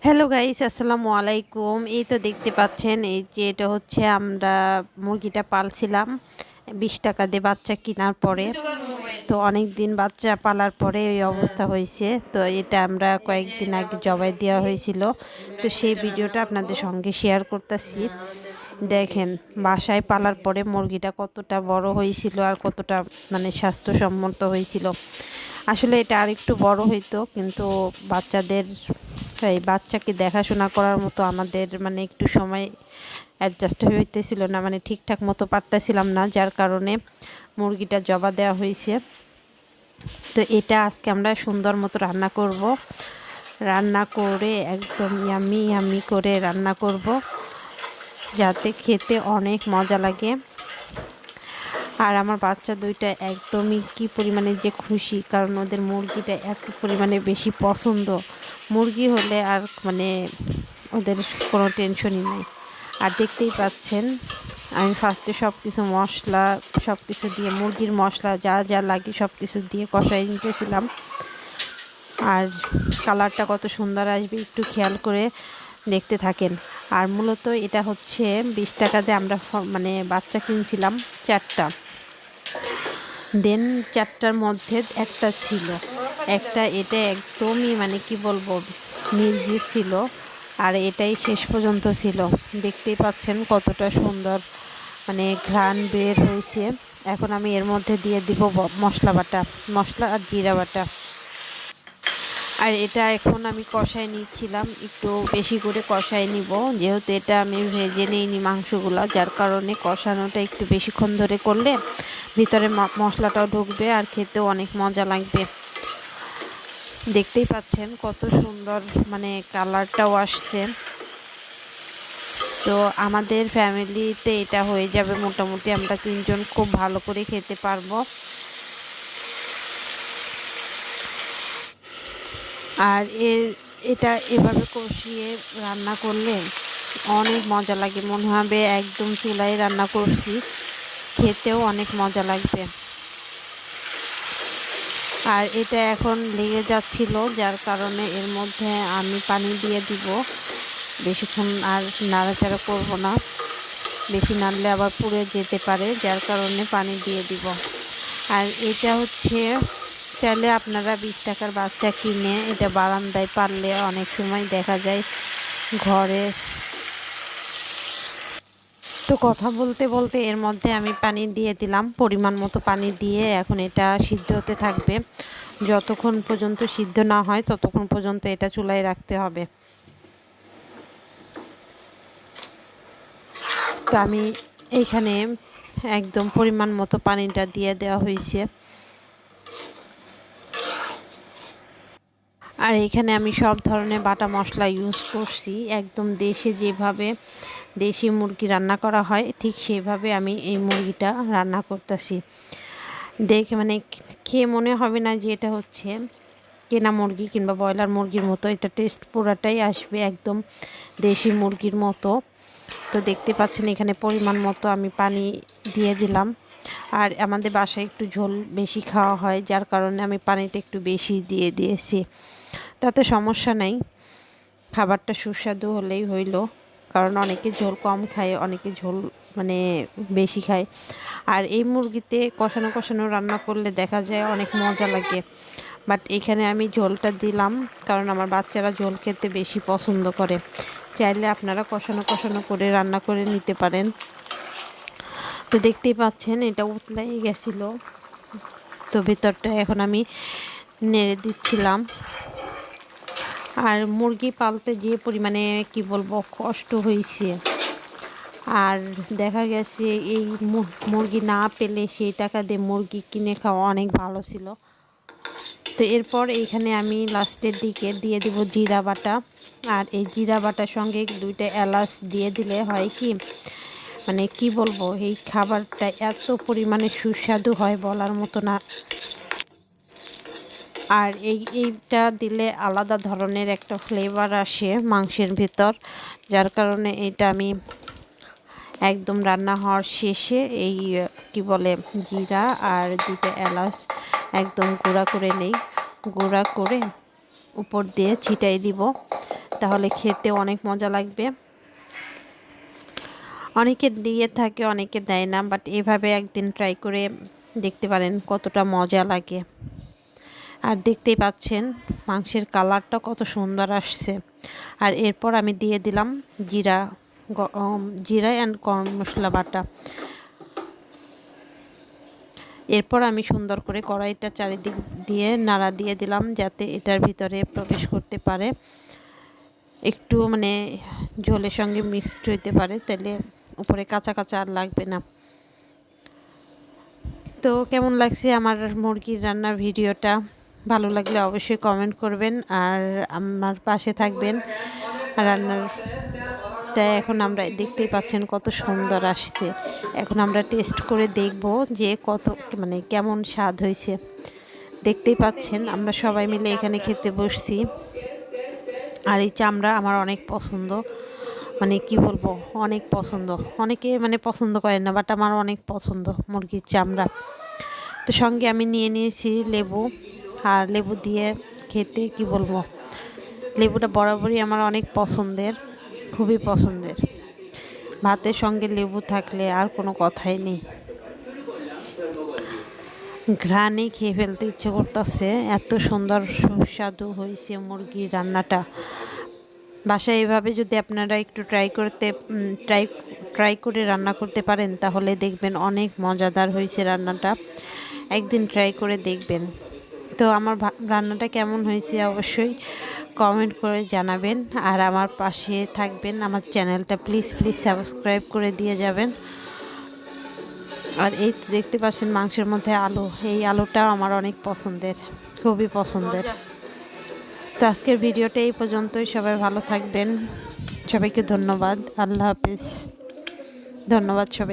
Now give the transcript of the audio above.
Hello guys, আসসালামু আলাইকুম। এই তো দেখতে পাচ্ছেন, এই যে এটা হচ্ছে আমরা মুরগিটা পালছিলাম 20 টাকা দিয়ে বাচ্চা কেনার পরে। তো অনেক দিন বাচ্চা পালার পরে এই অবস্থা হয়েছে। তো এটা আমরা কয়েকদিন আগে জবাই দেওয়া হয়েছিল। তো সেই ভিডিওটা আপনাদের সঙ্গে শেয়ার করতেছি। দেখেন, বাসায় পালার পরে মুরগিটা কতটা বড় হয়েছিল আর কতটা স্বাস্থ্যসম্মত হয়েছিল। আসলে এটা আরেকটু বড় হইতো, কিন্তু বাচ্চাদের এই বাচ্চাকে দেখাশোনা করার মতো আমাদের একটু সময় অ্যাডজাস্ট হইতেছিল না, ঠিকঠাক মতো পারতেছিলাম না, যার কারণে মুরগিটা জবা দেওয়া হয়েছে। তো এটা আজকে আমরা সুন্দর মতো রান্না করব। রান্না করে একদম ইয়ামি ইয়ামি করে রান্না করব, যাতে খেতে অনেক মজা লাগে। আর আমার বাচ্চা দুইটা একদমই কি পরিমাণে যে খুশি, কারণ ওদের মুরগিটা এত পরিমাণে বেশি পছন্দ। মুরগি হলে আর ওদের কোনো টেনশনই নাই। আর দেখতেই পাচ্ছেন, আমি ফার্স্টে সব কিছু দিয়ে মুরগির মশলা যা যা লাগে সব কিছু দিয়ে কষাই নিতেছিলাম। আর কালারটা কত সুন্দর আসবে একটু খেয়াল করে দেখতে থাকেন। আর মূলত এটা হচ্ছে 20 টাকা দিয়ে আমরা বাচ্চা কিনছিলাম 4টা। দেন 4টার মধ্যে একটা ছিল, এটা একদমই কি বলবো, নির্জীব ছিল। আর এটাই শেষ পর্যন্ত ছিল। দেখতেই পাচ্ছেন কতটা সুন্দর ঘ্রাণ বের হয়েছে। এখন আমি এর মধ্যে দিয়ে দিব মশলা আর জিরা বাটা। আর এটা এখন আমি কষাই নিচ্ছিলাম, একটু বেশি করে কষাই নিব, যেহেতু এটা আমি ভেজে নিইনি মাংসগুলো, যার কারণে কষানোটা একটু বেশিক্ষণ ধরে করলে ভিতরে মশলাটাও ঢুকবে আর খেতেও অনেক মজা লাগবে। দেখতেই পাচ্ছেন কত সুন্দর কালারটাও আসছে। তো আমাদের ফ্যামিলিতে এটা হয়ে যাবে মোটামুটি, আমরা 3জন খুব ভালো করে খেতে পারবো। আর এটা এভাবে কষিয়ে রান্না করলে অনেক মজা লাগে, মনে হবে একদম চুলায় রান্না করছি, খেতেও অনেক মজা লাগবে। আর এটা এখন লেগে যাচ্ছিল, যার কারণে এর মধ্যে আমি পানি দিয়ে দিব। বেশিক্ষণ আর নাড়াচাড়া করব না, বেশি নাড়লে আবার পুড়ে যেতে পারে, যার কারণে পানি দিয়ে দিব। আর এটা হচ্ছে, চাইলে আপনারা 20 টাকার বাচ্চা কিনে এটা বারান্দায় পারলে অনেক সময় দেখা যায় ঘরে। তো কথা বলতে বলতে এর মধ্যে আমি পানি দিয়ে দিলাম, পরিমাণ মতো পানি দিয়ে এখন এটা সিদ্ধ হতে থাকবে। যতক্ষণ পর্যন্ত সিদ্ধ না হয় ততক্ষণ পর্যন্ত এটা চুলায় রাখতে হবে। তো আমি এইখানে একদম পরিমাণ মতো পানিটা দিয়ে দেওয়া হয়েছে। আর এখানে আমি সব ধরনের বাটা মশলা ইউজ করছি, একদম যেভাবে দেশি মুরগি রান্না করা হয় ঠিক সেভাবে আমি এই মুরগিটা রান্না করতেছি। দেখে খেয়ে মনে হবে না যে এটা হচ্ছে কেনা মুরগি কিংবা ব্রয়লার মুরগির মতো, এটা টেস্ট পুরাটাই আসবে একদম দেশি মুরগির মতো। তো দেখতে পাচ্ছেন এখানে পরিমাণ মতো আমি পানি দিয়ে দিলাম। আর আমাদের বাসায় একটু ঝোল বেশি খাওয়া হয়, যার কারণে আমি পানিটা একটু বেশি দিয়ে দিয়েছি। তাতে সমস্যা নেই, খাবারটা সুস্বাদু হলেই হইল। কারণ অনেকে ঝোল কম খায়, অনেকে ঝোল বেশি খায়। আর এই মুরগিতে কষানো কষানো রান্না করলে দেখা যায় অনেক মজা লাগে। বাট এখানে আমি ঝোলটা দিলাম কারণ আমার বাচ্চারা ঝোল খেতে বেশি পছন্দ করে। চাইলে আপনারা কষানো কষানো করে রান্না করে নিতে পারেন। তো দেখতেই পাচ্ছেন এটা উতলাই গেছিলো, তো ভিতরটা এখন আমি নেড়ে দিচ্ছিলাম। আর মুরগি পালতে যে পরিমাণে কি বলবো কষ্ট হয়েছে, আর দেখা গেছে এই মুরগি না পেলে সেই টাকা দিয়ে মুরগি কিনে খাওয়া অনেক ভালো ছিল। তো এরপর এইখানে আমি লাস্টের দিকে দিয়ে দিব জিরা বাটা। আর এই জিরা বাটার সঙ্গে 2টা এলাচ দিয়ে দিলে হয় কি কি বলবো, এই খাবারটা এত পরিমাণে সুস্বাদু হয় বলার মতো না। আর এইটা দিলে আলাদা ধরনের একটা ফ্লেভার আসে মাংসের ভিতর, যার কারণে এটা আমি একদম রান্না হওয়ার শেষে এই কি বলে জিরা আর 2টা এলাচ একদম গুঁড়া করে নেই, গুঁড়া করে উপর দিয়ে ছিটাই দিব। তাহলে খেতে অনেক মজা লাগবে। অনেকে দিয়ে থাকে, অনেকে দেয় না, বাট এভাবে একদিন ট্রাই করে দেখতে পারেন কতটা মজা লাগে। আর দেখতেই পাচ্ছেন মাংসের কালারটা কত সুন্দর আসছে। আর এরপর আমি দিয়ে দিলাম জিরা অ্যান্ড গরম মশলা বাটা। এরপর আমি সুন্দর করে কড়াইটা চারিদিক দিয়ে নাড়া দিয়ে দিলাম, যাতে এটার ভিতরে প্রবেশ করতে পারে, একটু মানে ঝোলের সঙ্গে মিক্সড হইতে পারে, তাহলে উপরে কাঁচা কাঁচা আর লাগবে না। তো কেমন লাগছে আমার মুরগির রান্নার ভিডিওটা? ভালো লাগলে অবশ্যই কমেন্ট করবেন আর আমার পাশে থাকবেন। রান্নারটা এখন আমরা দেখতেই পাচ্ছেন কত সুন্দর আসছে। এখন আমরা টেস্ট করে দেখব যে কত মানে কেমন স্বাদ হয়েছে। দেখতেই পাচ্ছেন আমরা সবাই মিলে এখানে খেতে বসছি। আর এই চামড়া আমার অনেক পছন্দ, মানে কি বলবো, অনেক পছন্দ। অনেকে মানে পছন্দ করেন না, বাট আমার অনেক পছন্দ মুরগির চামড়া। তো সঙ্গে আমি নিয়ে নিয়েছি লেবু, আর লেবু দিয়ে খেতে কি বলবো, লেবুটা বরাবরই আমার অনেক পছন্দের, খুবই পছন্দের। ভাতের সঙ্গে লেবু থাকলে আর কোনো কথাই নেই। ঘ্রাণে খেয়ে ফেলতে ইচ্ছে করতেছে, এত সুন্দর সুস্বাদু হয়েছে মুরগির রান্নাটা। বাসায় এভাবে যদি আপনারা একটু ট্রাই করে রান্না করতে পারেন, তাহলে দেখবেন অনেক মজাদার হয়েছে রান্নাটা। একদিন ট্রাই করে দেখবেন। তো আমার রান্নাটা কেমন হয়েছে অবশ্যই কমেন্ট করে জানাবেন, আর আমার পাশে থাকবেন। আমার চ্যানেলটা প্লিজ সাবস্ক্রাইব করে দিয়ে যাবেন। আর এই দেখতে পাচ্ছেন মাংসের মধ্যে আলু, এই আলুটাও আমার অনেক পছন্দের, খুবই পছন্দের। তো আজকের ভিডিওটা এই পর্যন্তই। সবাই ভালো থাকবেন, সবাইকে ধন্যবাদ। আল্লাহ হাফিজ। ধন্যবাদ সবাই।